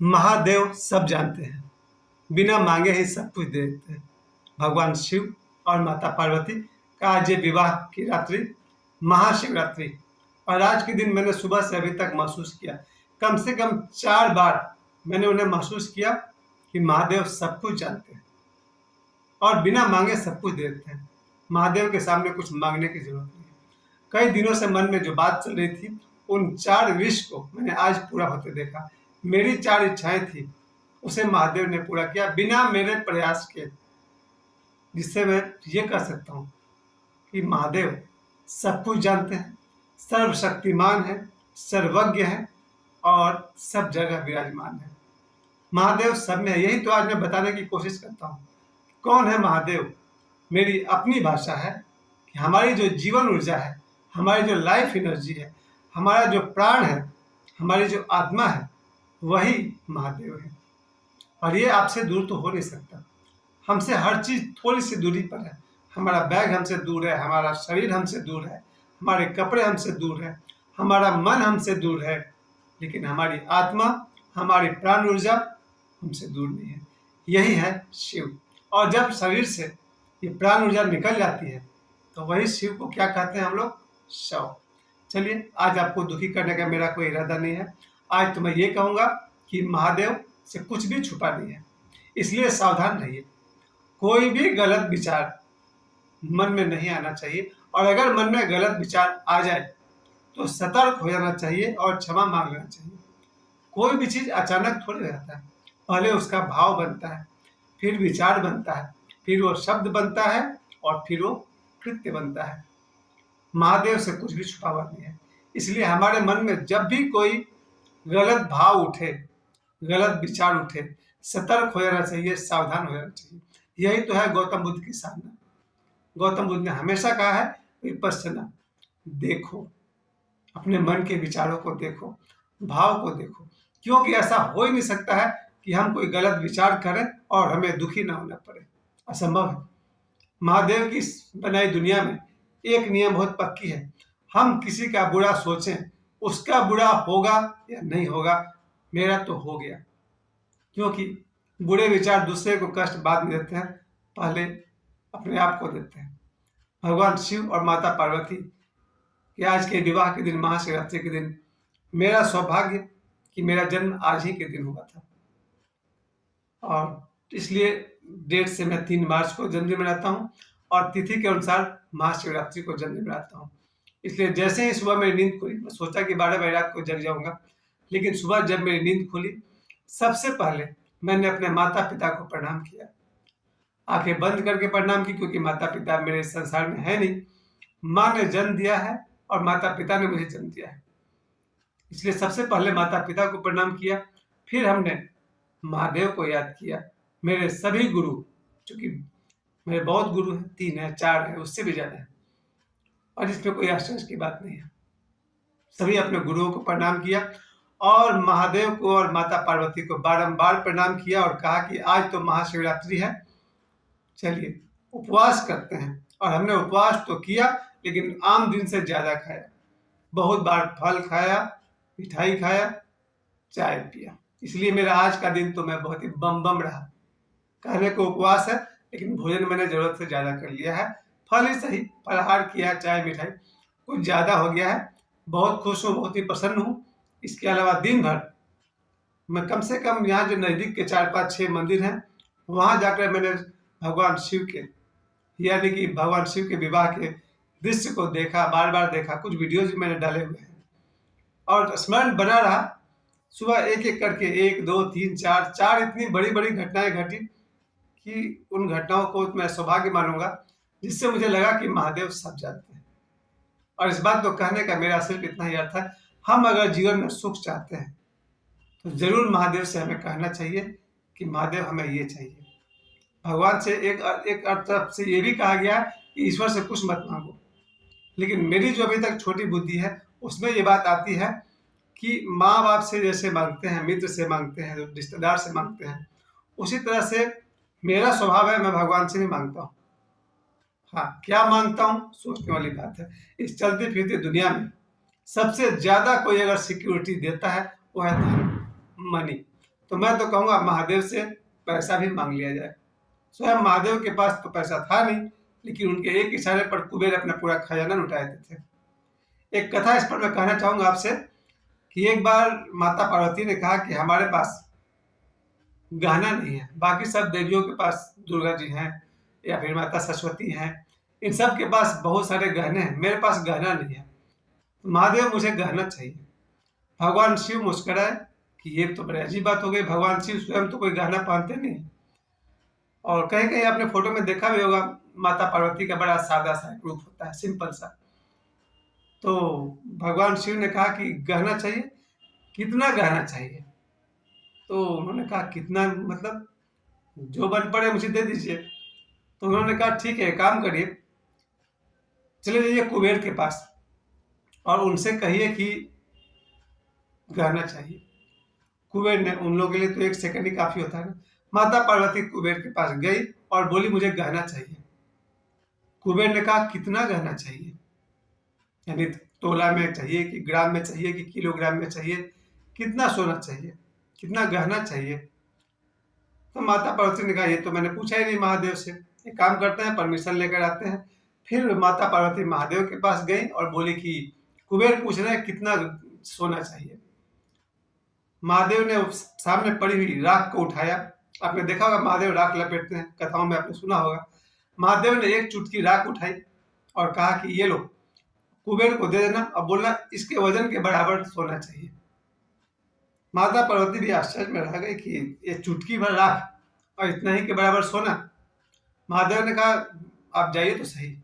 महादेव सब जानते हैं, बिना मांगे ही सब कुछ दे देते हैं। भगवान शिव और माता पार्वती का आज ये विवाह की रात्रि महाशिवरात्रि, और आज के दिन मैंने सुबह से अभी तक महसूस किया, कम से कम 4 बार मैंने उन्हें महसूस किया कि महादेव सब कुछ जानते हैं और बिना मांगे सब कुछ दे देते हैं। महादेव के सामने कुछ मांगने की जरूरत नहीं है। कई दिनों से मन में जो बात चल रही थी, उन 4 विश को मैंने आज पूरा होते देखा। मेरी 4 इच्छाएं थी, उसे महादेव ने पूरा किया बिना मेरे प्रयास के, जिससे मैं ये कह सकता हूँ कि महादेव सब कुछ जानते हैं, सर्वशक्तिमान है, सर्वज्ञ है और सब जगह विराजमान है। महादेव सब में है। यही तो आज मैं बताने की कोशिश करता हूँ। कौन है महादेव? मेरी अपनी भाषा है कि हमारी जो जीवन ऊर्जा है, हमारी जो लाइफ एनर्जी है, हमारा जो प्राण है, हमारी जो आत्मा है, वही महादेव है। और ये आपसे दूर तो हो नहीं सकता। हमसे हर चीज थोड़ी सी दूरी पर है। हमारा बैग हमसे दूर है, हमारा शरीर हमसे दूर है, हमारे कपड़े हमसे दूर है, हमारा मन हमसे दूर है, लेकिन हमारी आत्मा, हमारी प्राण ऊर्जा हमसे दूर नहीं है। यही है शिव। और जब शरीर से ये प्राण ऊर्जा निकल जाती है तो वही शिव को क्या कहते हैं हम लोग? शव। चलिए, आज आपको दुखी करने का मेरा कोई इरादा नहीं है। आज तो मैं ये कहूँगा कि महादेव से कुछ भी छुपा नहीं है, इसलिए सावधान रहिए। कोई भी गलत विचार मन में नहीं आना चाहिए, और अगर मन में गलत विचार आ जाए तो सतर्क हो जाना चाहिए और क्षमा मांग लेना चाहिए। कोई भी चीज अचानक थोड़ी रहता है, पहले उसका भाव बनता है, फिर विचार बनता है, फिर वो शब्द बनता है और फिर वो कृत्य बनता है। महादेव से कुछ भी छुपा हुआ नहीं है, इसलिए हमारे मन में जब भी कोई गलत भाव उठे, गलत विचार उठे, सतर्क हो जाना चाहिए, सावधान हो जाना चाहिए। यही तो है गौतम बुद्ध की साधना। गौतम बुद्ध ने हमेशा कहा है, विपश्यना, देखो, अपने मन के विचारों को देखो, भाव को देखो, क्योंकि ऐसा हो ही नहीं सकता है कि हम कोई गलत विचार करें और हमें दुखी ना होना पड़े। असंभव है। महादेव की बनाई दुनिया में एक नियम बहुत पक्की है, हम किसी का बुरा सोचें, उसका बुरा होगा या नहीं होगा, मेरा तो हो गया। क्योंकि बुरे विचार दूसरे को कष्ट बाद में देते हैं, पहले अपने आप को देते हैं। भगवान शिव और माता पार्वती के आज के विवाह के दिन, महाशिवरात्रि के दिन, मेरा सौभाग्य कि मेरा जन्म आज ही के दिन हुआ था, और इसलिए डेट से मैं 3 मार्च को जन्मदिन मनाता हूँ और तिथि के अनुसार महाशिवरात्रि को जन्मदिन मनाता हूँ। इसलिए जैसे ही सुबह मेरी नींद खुली, मैं सोचा कि 12 बजे रात को जग जाऊंगा, लेकिन सुबह जब मेरी नींद खुली, सबसे पहले मैंने अपने माता पिता को प्रणाम किया। आंखें बंद करके प्रणाम की, क्योंकि माता पिता मेरे संसार में है नहीं। माँ ने जन्म दिया है और माता पिता ने मुझे जन्म दिया है, इसलिए सबसे पहले माता पिता को प्रणाम किया। फिर हमने महादेव को याद किया, मेरे सभी गुरु, चूंकि मेरे बहुत गुरु हैं, 3 है, 4 है, उससे भी ज्यादा है, और इसमें कोई आश्चर्य की बात नहीं है। सभी अपने गुरुओं को प्रणाम किया और महादेव को और माता पार्वती को बारंबार प्रणाम किया और कहा कि आज तो महाशिवरात्रि है, चलिए उपवास करते हैं। और हमने उपवास तो किया, लेकिन आम दिन से ज्यादा खाया। बहुत बार फल खाया, मिठाई खाया, चाय पिया। इसलिए मेरा आज का दिन तो मैं बहुत ही बम बम रहा। कहने को उपवास है, लेकिन भोजन मैंने जरूरत से ज्यादा कर लिया है। फल ही सही, फलाहार किया, चाय मिठाई कुछ ज्यादा हो गया है। बहुत खुश हूँ, बहुत ही प्रसन्न हूँ। इसके अलावा दिन भर मैं कम से कम यहाँ जो नजदीक के 4, 5, 6 मंदिर हैं, वहां जाकर मैंने भगवान शिव के, यानी कि भगवान शिव के विवाह के दृश्य को देखा, बार बार देखा। कुछ वीडियोज भी मैंने डाले हुए हैं और स्मरण बना रहा। सुबह एक एक करके 1, 2, 3, 4 इतनी बड़ी बड़ी घटनाएं घटी कि उन घटनाओं को मैं सौभाग्य मानूंगा, जिससे मुझे लगा कि महादेव सब जानते हैं। और इस बात को कहने का मेरा सिर्फ इतना ही अर्थ है, हम अगर जीवन में सुख चाहते हैं तो जरूर महादेव से हमें कहना चाहिए कि महादेव हमें ये चाहिए। भगवान से एक तरफ से ये भी कहा गया कि ईश्वर से कुछ मत मांगो, लेकिन मेरी जो अभी तक छोटी बुद्धि है, उसमें ये बात आती है कि माँ बाप से जैसे मांगते हैं, मित्र से मांगते हैं, रिश्तेदार से मांगते हैं, उसी तरह से मेरा स्वभाव है, मैं भगवान से भी मांगता हूँ। हाँ, क्या मांगता हूँ, सोचने वाली बात है। इस चलती फिरती दुनिया में सबसे ज्यादा कोई अगर सिक्योरिटी देता है, वो है धन, मनी। तो मैं तो कहूँगा महादेव से पैसा भी मांग लिया जाए। स्वयं महादेव के पास तो पैसा था नहीं, लेकिन उनके एक इशारे पर कुबेर अपना पूरा खजाना लुटा देते थे। एक कथा इस पर मैं कहना चाहूंगा आपसे कि एक बार माता पार्वती ने कहा कि हमारे पास गहना नहीं है, बाकी सब देवियों के पास दुर्गा जी हैं या फिर माता सरस्वती हैं, इन सब के पास बहुत सारे गहने हैं, मेरे पास गहना नहीं है। महादेव मुझे गहना चाहिए। भगवान शिव मुस्कुराए कि ये तो बड़ी अजीब बात हो गई, भगवान शिव स्वयं तो कोई गहना पहनते नहीं। और कहीं कहीं आपने फोटो में देखा भी होगा, माता पार्वती का बड़ा सादा सा रूप होता है, सिंपल सा। तो भगवान शिव ने कहा कि गहना चाहिए, कितना गहना चाहिए? तो उन्होंने कहा कितना मतलब जो बन पड़े मुझे दे दीजिए। तो उन्होंने कहा ठीक है, काम करिए, चले जाइए कुबेर के पास और उनसे कहिए कि गहना चाहिए। कुबेर ने, उन लोगों के लिए तो एक सेकंड ही काफी होता है ना। माता पार्वती कुबेर के पास गई और बोली मुझे गहना चाहिए। कुबेर ने कहा कितना गहना चाहिए, यानी तोला में चाहिए कि ग्राम में चाहिए कि किलोग्राम में चाहिए, कितना सोना चाहिए, कितना गहना चाहिए? तो माता पार्वती ने कहा ये तो मैंने पूछा ही नहीं महादेव से, एक काम करते हैं परमिशन लेकर आते हैं। फिर माता पार्वती महादेव के पास गई और बोली कि कुबेर पूछ रहे हैं कितना सोना चाहिए। महादेव ने सामने पड़ी हुई राख को उठाया। आपने देखा होगा महादेव राख लपेटते हैं, कथाओं में आपने सुना होगा। महादेव ने एक चुटकी राख उठाई और कहा कि ये लो, कुबेर को दे देना, अब बोलना इसके वजन के बराबर सोना चाहिए। माता पार्वती भी आश्चर्य में रह गई कि ये चुटकी भर राख और इतना ही के बराबर सोना। महादेव ने कहा आप जाइए तो सही।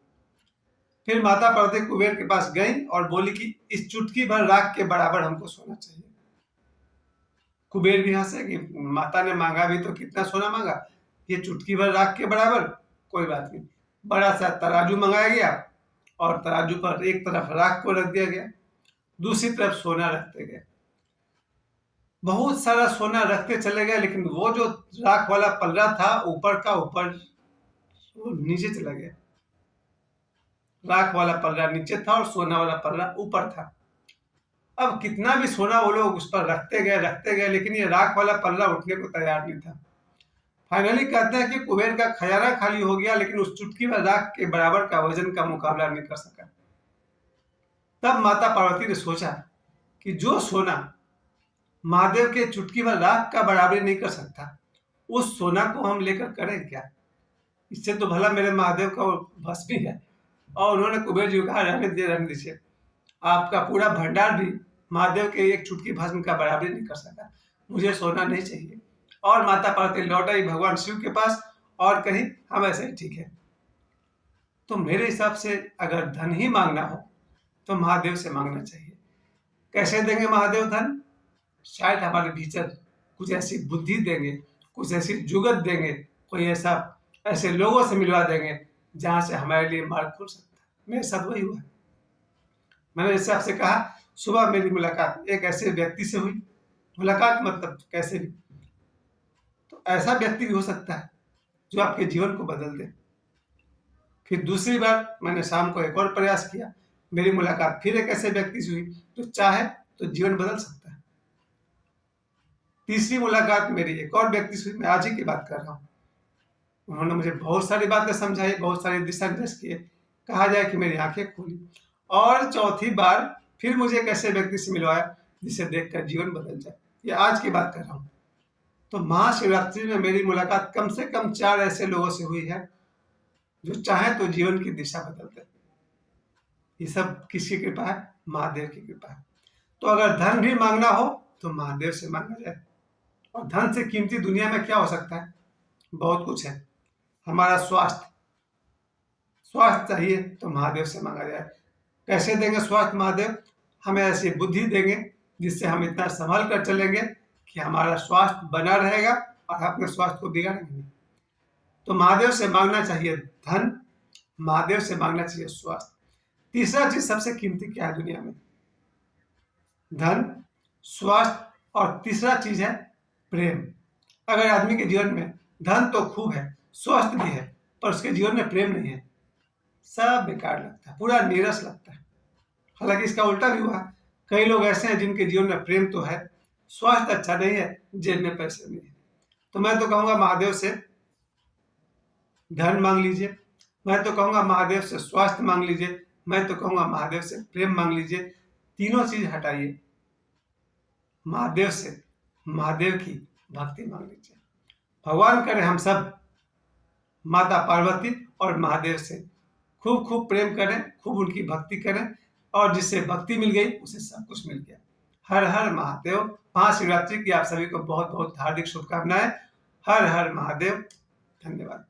फिर माता पार्वती कुबेर के पास गई और बोली कि इस चुटकी भर राख के बराबर हमको सोना चाहिए। कुबेर भी हंसे कि माता ने मांगा भी तो कितना सोना मांगा, ये चुटकी भर राख के बराबर, कोई बात नहीं। बड़ा सा तराजू मंगाया गया और तराजू पर एक तरफ राख को रख दिया गया, दूसरी तरफ सोना रखते गए। बहुत सारा सोना रखते चले गए, लेकिन वो जो राख वाला पल्ला था ऊपर का ऊपर वो नीचे चला गया। राख वाला पल्ला नीचे था और सोना वाला पल्ला ऊपर था। अब कितना भी सोना वो लोग उस पर रखते गए, लेकिन ये राख वाला पल्ला उठने को तैयार नहीं था। फाइनली कहते हैं कि कुबेर का खजाना खाली हो गया, लेकिन उस चुटकी में राख के बराबर का वजन का मुकाबला नहीं कर सका। तब माता पार्वती ने सोचा कि जो सोना महादेव के चुटकी भर राख का बराबरी नहीं कर सकता, उस सोना को हम लेकर करें क्या? इससे तो भला मेरे महादेव का भस्म ही है। और उन्होंने कुबेर जी को कहा रहने दीजिए, आपका पूरा भंडार भी महादेव के एक चुटकी भस्म का बराबरी नहीं कर सका, मुझे सोना नहीं चाहिए। और माता पार्वती लौट आई भगवान शिव के पास और कही हम ऐसे ही ठीक है। तो मेरे हिसाब से अगर धन ही मांगना हो तो महादेव से मांगना चाहिए। कैसे देंगे महादेव धन? शायद हमारे भीतर कुछ ऐसी बुद्धि देंगे, कुछ ऐसी जुगत देंगे, कोई ऐसे लोगों से मिलवा देंगे जहां से हमारे लिए मार्ग खुल सकता है। मेरे साथ वही हुआ। मैंने जैसे आपसे कहा, सुबह मेरी मुलाकात एक ऐसे व्यक्ति से हुई। मुलाकात मतलब कैसे भी, तो ऐसा व्यक्ति भी हो सकता है जो आपके जीवन को बदल दे। फिर दूसरी बार मैंने शाम को एक और प्रयास किया, मेरी मुलाकात फिर एक ऐसे व्यक्ति से हुई जो चाहे तो जीवन बदल सकता है। तीसरी मुलाकात मेरी एक और व्यक्ति से हुई, मैं आज ही की बात कर रहा हूँ। उन्होंने मुझे बहुत सारी बातें समझाई, बहुत सारे दिशा निर्देश किए, कहा जाए कि मेरी आंखें खुली। और चौथी बार फिर मुझे एक ऐसे व्यक्ति से मिलवाया जिसे देखकर जीवन बदल जाए। ये आज की बात कर रहा हूँ। तो महाशिवरात्रि में मेरी मुलाकात कम से कम 4 ऐसे लोगों से हुई है जो चाहे तो जीवन की दिशा बदल दे। ये सब किसकी कृपा है? महादेव की कृपा है। तो अगर धन भी मांगना हो तो महादेव से मांगा जाए। और धन से कीमती दुनिया में क्या हो सकता है? बहुत कुछ है। हमारा स्वास्थ्य चाहिए तो महादेव से मांगा जाए। कैसे देंगे स्वास्थ्य महादेव? हमें ऐसी बुद्धि देंगे जिससे हम इतना संभल कर चलेंगे कि हमारा स्वास्थ्य बना रहेगा और अपने स्वास्थ्य को बिगाड़ेंगे नहीं। तो महादेव से मांगना चाहिए धन, महादेव से मांगना चाहिए स्वास्थ्य। तीसरा चीज सबसे कीमती क्या है दुनिया में? धन, स्वास्थ्य और तीसरा चीज है प्रेम। अगर आदमी के जीवन में धन तो खूब है, स्वास्थ्य भी है, पर उसके जीवन में प्रेम नहीं है, सब बेकार लगता है, पूरा नीरस लगता है। हालांकि इसका उल्टा भी हुआ, कई लोग ऐसे हैं जिनके जीवन में प्रेम तो है स्वास्थ्य अच्छा नहीं है, जेब में पैसे नहीं है। तो मैं तो कहूँगा महादेव से धन मांग लीजिए, मैं तो कहूँगा महादेव से स्वास्थ्य मांग लीजिए, मैं तो कहूँगा महादेव से प्रेम मांग लीजिए। तीनों चीज हटाइए, महादेव से महादेव की भक्ति मांग लीजिए। भगवान करे हम सब माता पार्वती और महादेव से खूब खूब प्रेम करें, खूब उनकी भक्ति करें, और जिससे भक्ति मिल गई उसे सब कुछ मिल गया। हर हर महादेव। महाशिवरात्रि की आप सभी को बहुत बहुत हार्दिक शुभकामनाएं। हर हर महादेव। धन्यवाद।